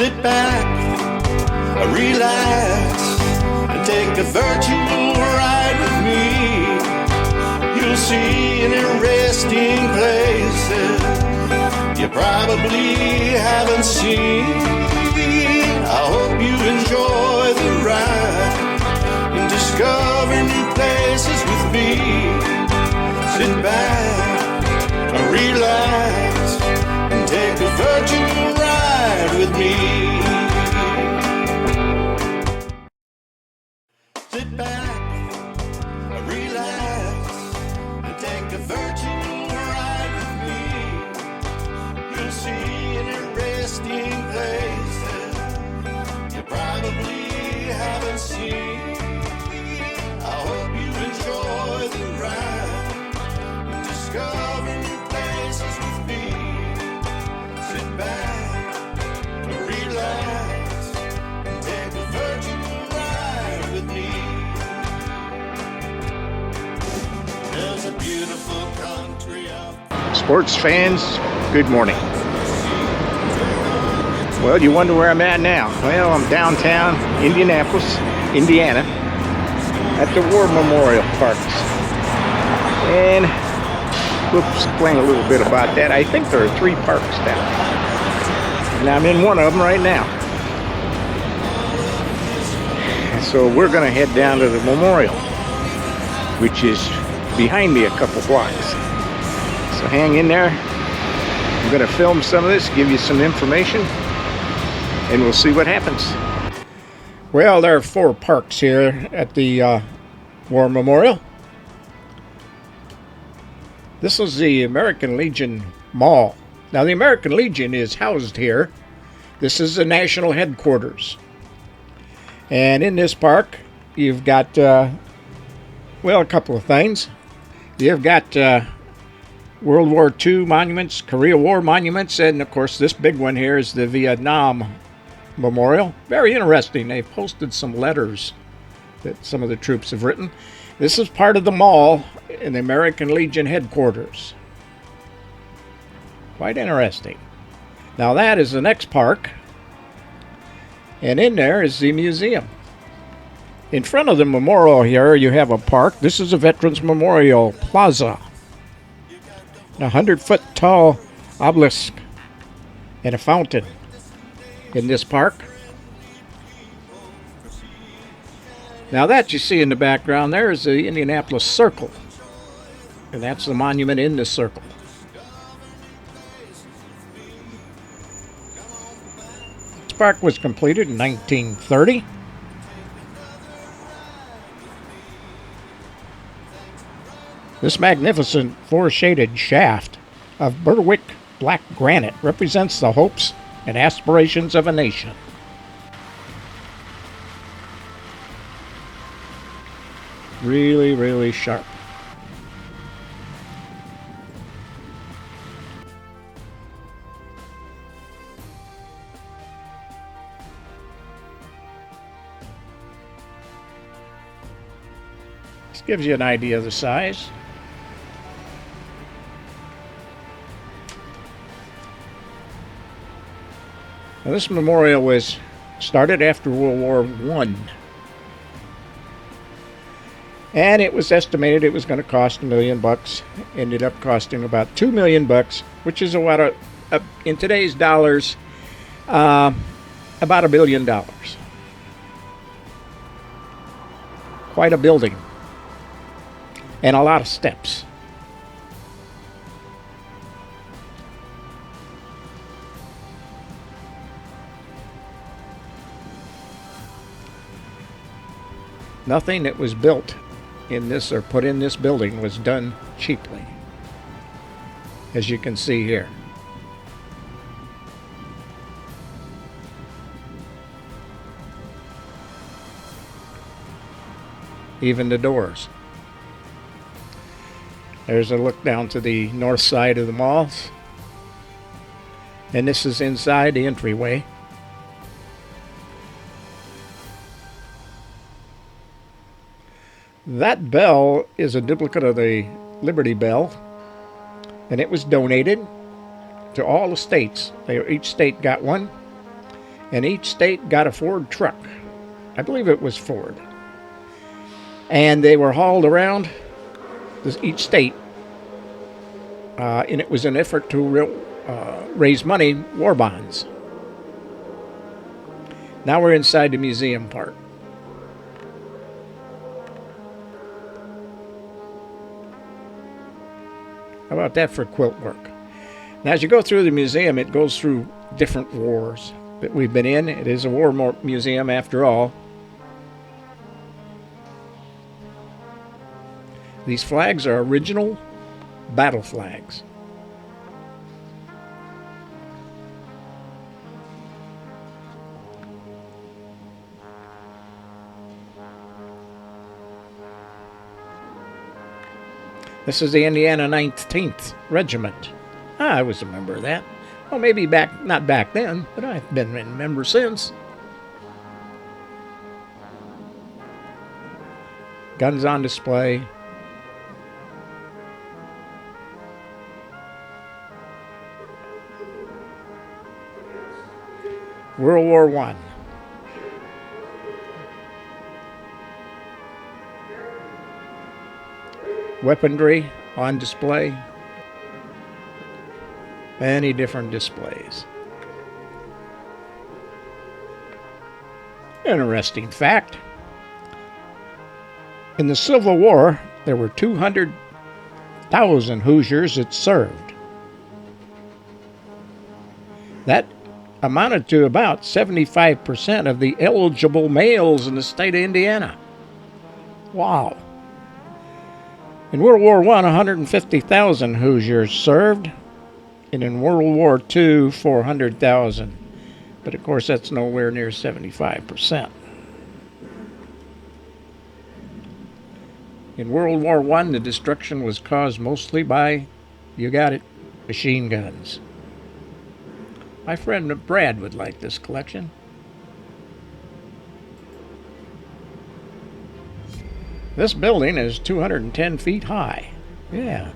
Sit back, relax, and take a virtual ride with me. You'll see interesting places you probably haven't seen. I hope you enjoy the ride and discover new places with me. Sit back, relax, and take a virtual ride with me. Sit back, relax, and take a virtual ride with me. You'll see interesting places you probably haven't seen. I hope you enjoy the ride and discover new places with me. Sit back, relax, and take a virtual ride with me. There's a beautiful country out. Sports fans, good morning. Well, you wonder where I'm at now. Well, I'm downtown Indianapolis, Indiana, at the War Memorial Parks. And we'll explain a little bit about that. I think there are 3 parks down there, and I'm in one of them right now. So we're going to head down to the memorial, which is behind me a couple blocks. So hang in there. I'm going to film some of this, give you some information, and we'll see what happens. Well, there are 4 parks here at the War Memorial. This is the American Legion Mall. Now, the American Legion is housed here. This is the national headquarters. And in this park, you've got, well, a couple of things. You've got World War II monuments, Korea War monuments, and, of course, this big one here is the Vietnam Memorial. Very interesting. They've posted some letters that some of the troops have written. This is part of the mall in the American Legion headquarters. Quite interesting. Now that is the next park, and in there is the museum. In front of the memorial here you have a park. This is a Veterans Memorial Plaza. A 100-foot tall obelisk and a fountain in this park. Now that you see in the background there is the Indianapolis Circle, and that's the monument in the circle. This park was completed in 1930. This magnificent 4-shaded shaft of Berwick black granite represents the hopes and aspirations of a nation. Really, really sharp. This gives you an idea of the size. Now, this memorial was started after World War I. And it was estimated it was going to cost $1 million. Ended up costing about $2 million, which is about in today's dollars, about $1 billion. Quite a building, and a lot of steps. Nothing that was built in this or put in this building was done cheaply, as you can see here. Even the doors. There's a look down to the north side of the mall, and this is inside the entryway. That bell is a duplicate of the Liberty Bell, and it was donated to all the states. Each state got one, and each state got a Ford truck. I believe it was Ford. And they were hauled around each state, and it was an effort to raise money, war bonds. Now we're inside the museum part. How about that for quilt work? Now, as you go through the museum, it goes through different wars that we've been in. It is a war museum after all. These flags are original battle flags. This is the Indiana 19th Regiment. I was a member of that. Well, maybe not back then, but I've been a member since. Guns on display. World War I. Weaponry on display. Many different displays. Interesting fact. In the Civil War, there were 200,000 Hoosiers that served. That amounted to about 75% of the eligible males in the state of Indiana. Wow. In World War I, 150,000 Hoosiers served, and in World War II, 400,000. But of course, that's nowhere near 75%. In World War I, the destruction was caused mostly by, you got it, machine guns. My friend Brad would like this collection. This building is 210 feet high. Yeah.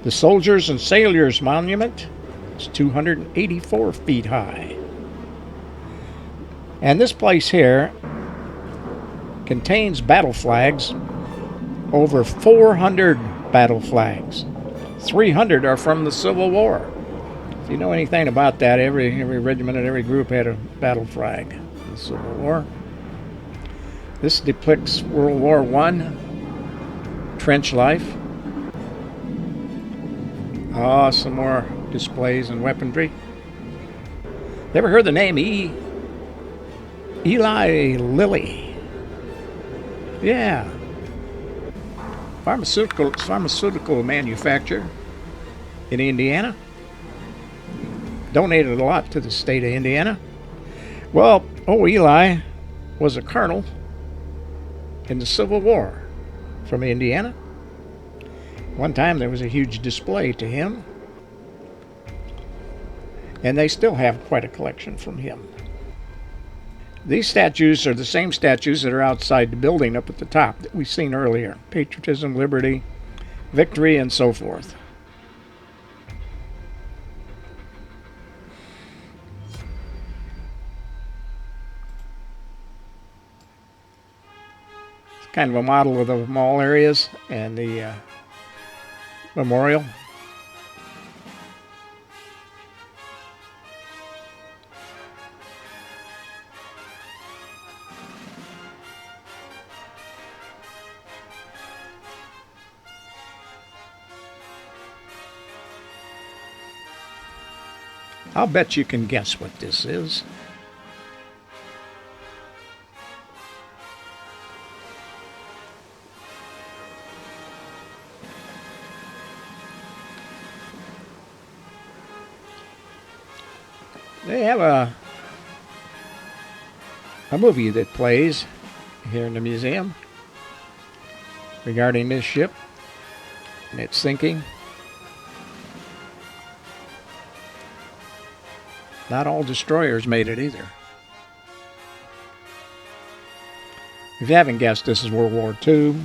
The Soldiers and Sailors Monument is 284 feet high. And this place here contains battle flags, over 400 battle flags. 300 are from the Civil War. If you know anything about that, every regiment and every group had a battle flag in the Civil War. This depicts World War I, trench life. Some more displays and weaponry. You ever heard the name Eli Lilly? Yeah. Pharmaceutical manufacturer in Indiana. Donated a lot to the state of Indiana. Well, Eli was a colonel in the Civil War from Indiana. One time there was a huge display to him, and they still have quite a collection from him. These statues are the same statues that are outside the building up at the top that we've seen earlier. Patriotism, liberty, victory, and so forth. Kind of a model of the mall areas and the memorial. I'll bet you can guess what this is. They have a movie that plays here in the museum regarding this ship and its sinking. Not all destroyers made it either. If you haven't guessed, this is World War II.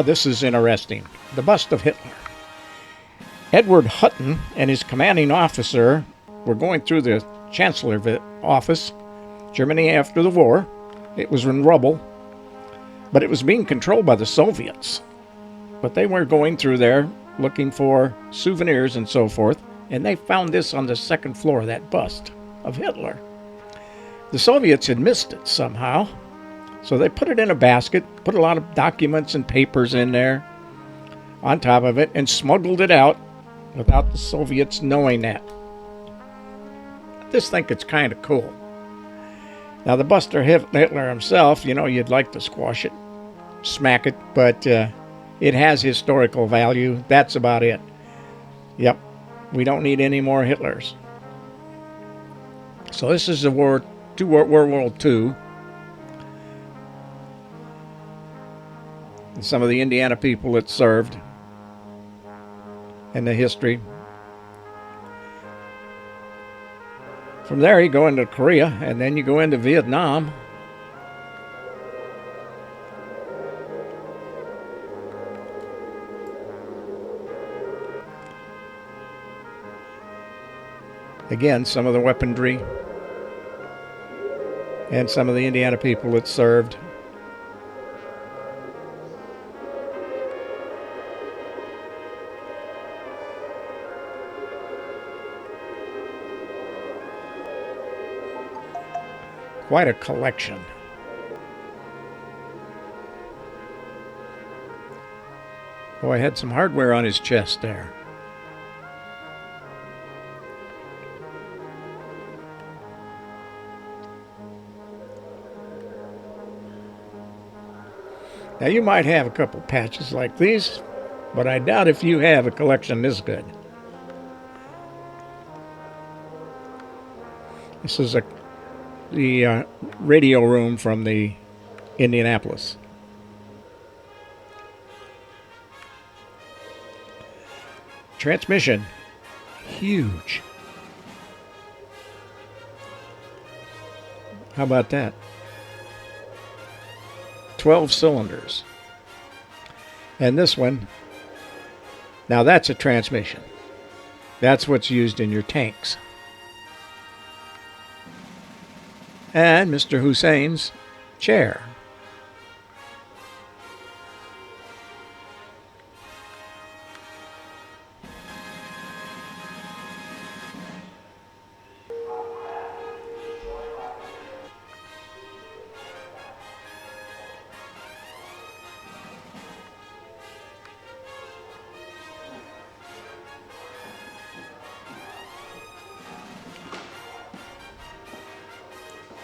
This is interesting. The bust of Hitler. Edward Hutton and his commanding officer were going through the Chancellor office, Germany after the war. It was in rubble, but it was being controlled by the Soviets. But they were going through there looking for souvenirs and so forth, and they found this on the second floor, that bust of Hitler. The Soviets had missed it somehow, so they put it in a basket, put a lot of documents and papers in there on top of it, and smuggled it out without the Soviets knowing that. I just think it's kind of cool. Now, the bust of Hitler himself, you'd like to squash it, smack it, but it has historical value. That's about it. Yep, we don't need any more Hitlers. So this is World War II. And some of the Indiana people it served and the history. From there you go into Korea, and then you go into Vietnam. Again, some of the weaponry and some of the Indiana people it served. Quite a collection. Boy, had some hardware on his chest there. Now, you might have a couple patches like these, but I doubt if you have a collection this good. This is the radio room from the Indianapolis. Transmission, huge. How about that? 12 cylinders. And this one, now that's a transmission. That's what's used in your tanks. And Mr. Hussein's chair.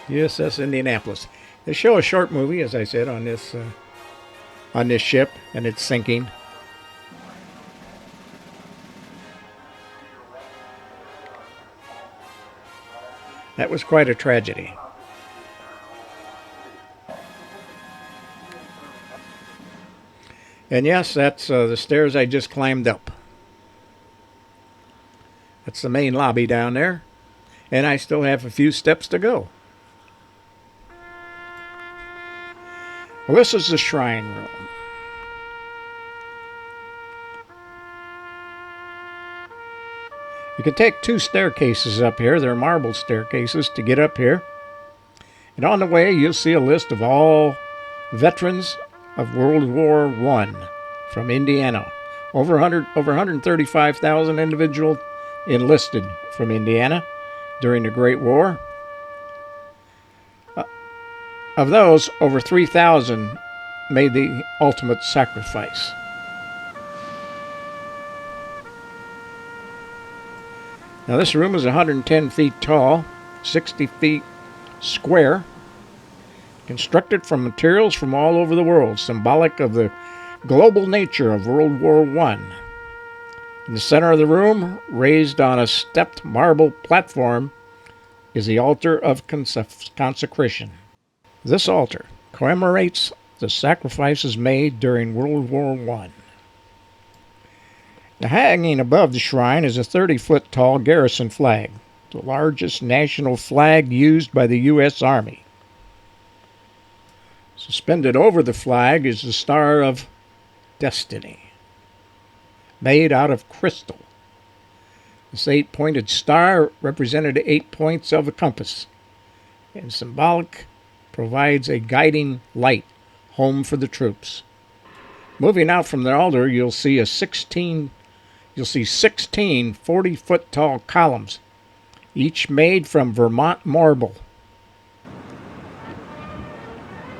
USS Indianapolis. They show a short movie, as I said, on this ship and its sinking. That was quite a tragedy. And yes, that's the stairs I just climbed up. That's the main lobby down there, and I still have a few steps to go. Well, this is the shrine room. You can take 2 staircases up here. They're marble staircases to get up here. And on the way, you'll see a list of all veterans of World War I from Indiana. Over 135,000 individuals enlisted from Indiana during the Great War. Of those, over 3,000 made the ultimate sacrifice. Now, this room is 110 feet tall, 60 feet square, constructed from materials from all over the world, symbolic of the global nature of World War I. In the center of the room, raised on a stepped marble platform, is the altar of consecration. This altar commemorates the sacrifices made during World War I. Now, hanging above the shrine is a 30-foot tall garrison flag, the largest national flag used by the U.S. Army. Suspended over the flag is the Star of Destiny, made out of crystal This 8-pointed star represented 8 points of the compass, and symbolic provides a guiding light home for the troops. Moving out from the altar, you'll see 16 40-foot tall columns, each made from Vermont marble.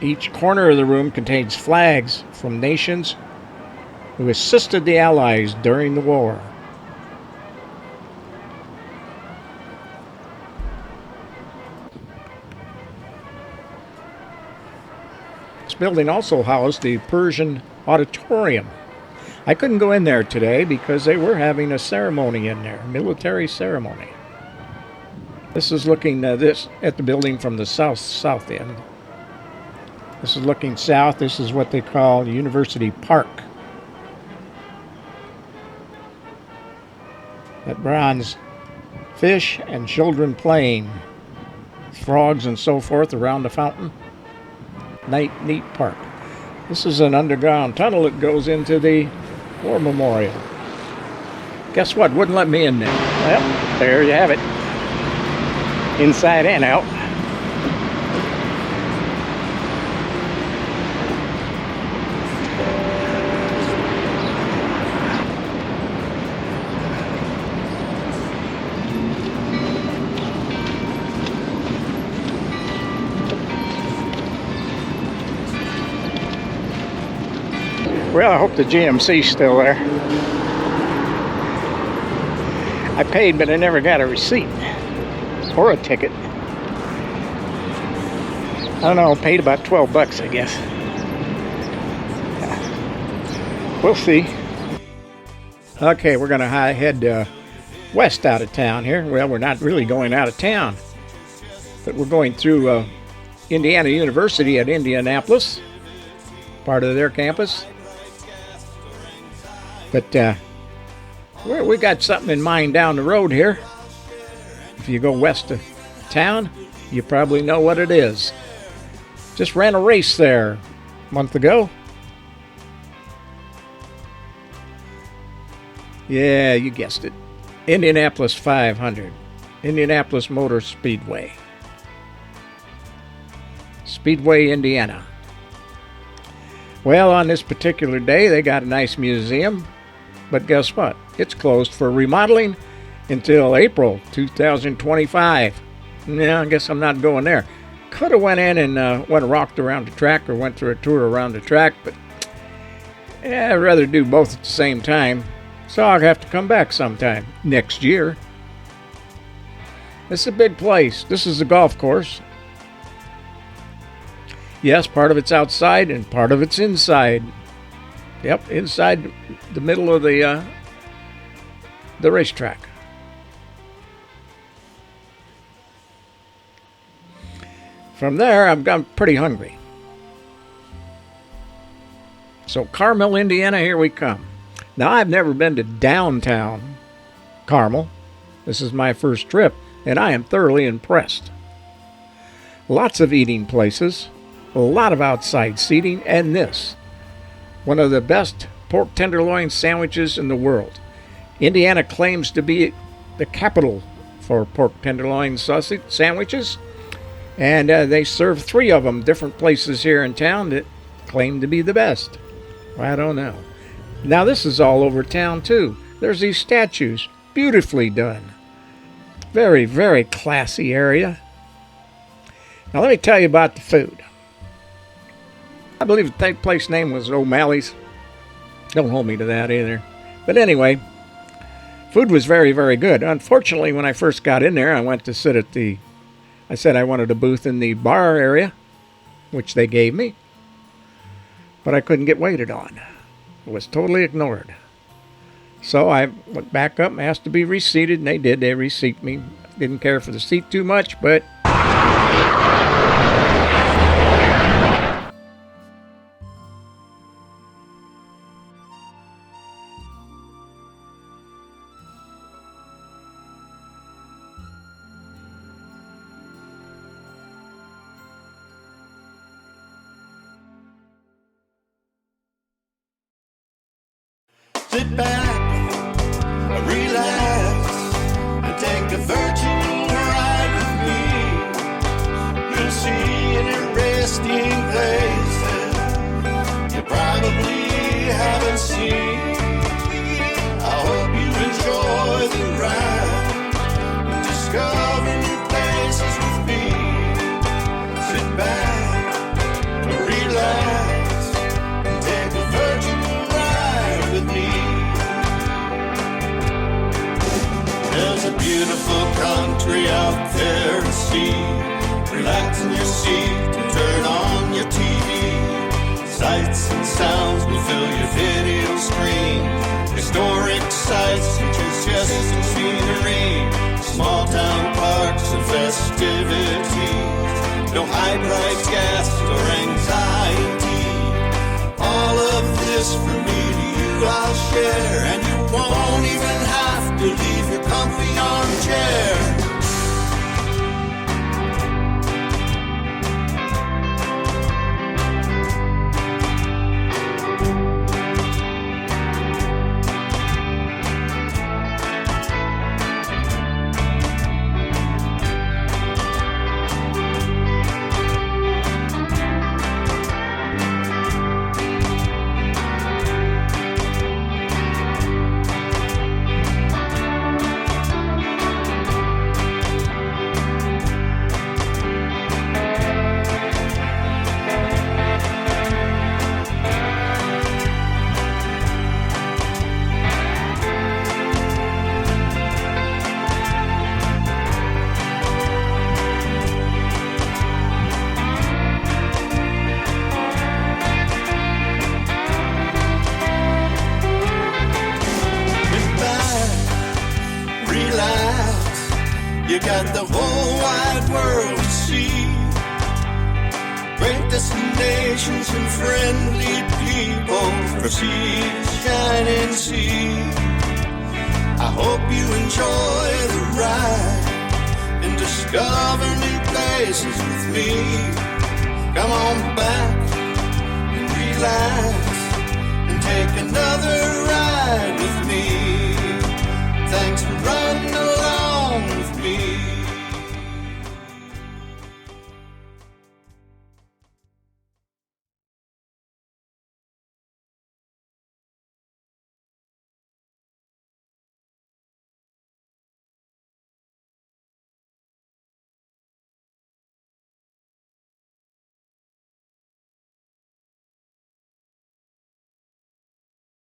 Each corner of the room contains flags from nations who assisted the Allies during the war. This building also housed the Pershing Auditorium. I couldn't go in there today because they were having a ceremony in there, military ceremony. This is looking at the building from the south end. This is looking south. This is what they call University Park. That bronze fish and children playing, frogs and so forth around the fountain. Neat park. This is an underground tunnel that goes into the War Memorial. Guess what? Wouldn't let me in there. Well, there you have it. Inside and out. Well, I hope the GMC's still there. I paid, but I never got a receipt or a ticket. I don't know, paid about $12, I guess. Yeah. We'll see. Okay, we're going to head west out of town here. Well, we're not really going out of town, but we're going through Indiana University at Indianapolis, part of their campus. But we got something in mind down the road here. If you go west of town, you probably know what it is. Just ran a race there a month ago. Yeah, you guessed it. Indianapolis 500. Indianapolis Motor Speedway. Speedway, Indiana. Well, on this particular day, they got a nice museum. But guess what? It's closed for remodeling until April 2025. Yeah, I guess I'm not going there. Could have went in and walked around the track or went through a tour around the track, but I'd rather do both at the same time. So I'll have to come back sometime next year. It's a big place. This is a golf course. Yes, part of it's outside and part of it's inside. Yep, inside the middle of the racetrack. From there, I'm pretty hungry. So Carmel, Indiana, here we come. Now, I've never been to downtown Carmel. This is my first trip, and I am thoroughly impressed. Lots of eating places, a lot of outside seating, and this. One of the best pork tenderloin sandwiches in the world. Indiana claims to be the capital for pork tenderloin sausage sandwiches, and they serve 3 of them different places here in town that claim to be the best. I don't know. Now this is all over town too. There's these statues, beautifully done. Very, very classy area. Now let me tell you about the food. I believe the place name was O'Malley's. Don't hold me to that either. But anyway, food was very, very good. Unfortunately, when I first got in there, I went to sit at I said I wanted a booth in the bar area, which they gave me. But I couldn't get waited on. It was totally ignored. So I went back up and asked to be reseated, and they did. They reseated me. Didn't care for the seat too much, but... Sit back, relax, beautiful country out there to see. Relax in your seat and turn on your TV. Sights and sounds will fill your video screen. Historic sights and majestic scenery. Small town parks and festivities. No high price gas or anxiety. All of this from me to you I'll share, and you won't even have to leave your comfy armchair. You got the whole wide world to see. Great destinations and friendly people. Proceed, shine and see. I hope you enjoy the ride and discover new places with me. Come on back and relax and take another ride.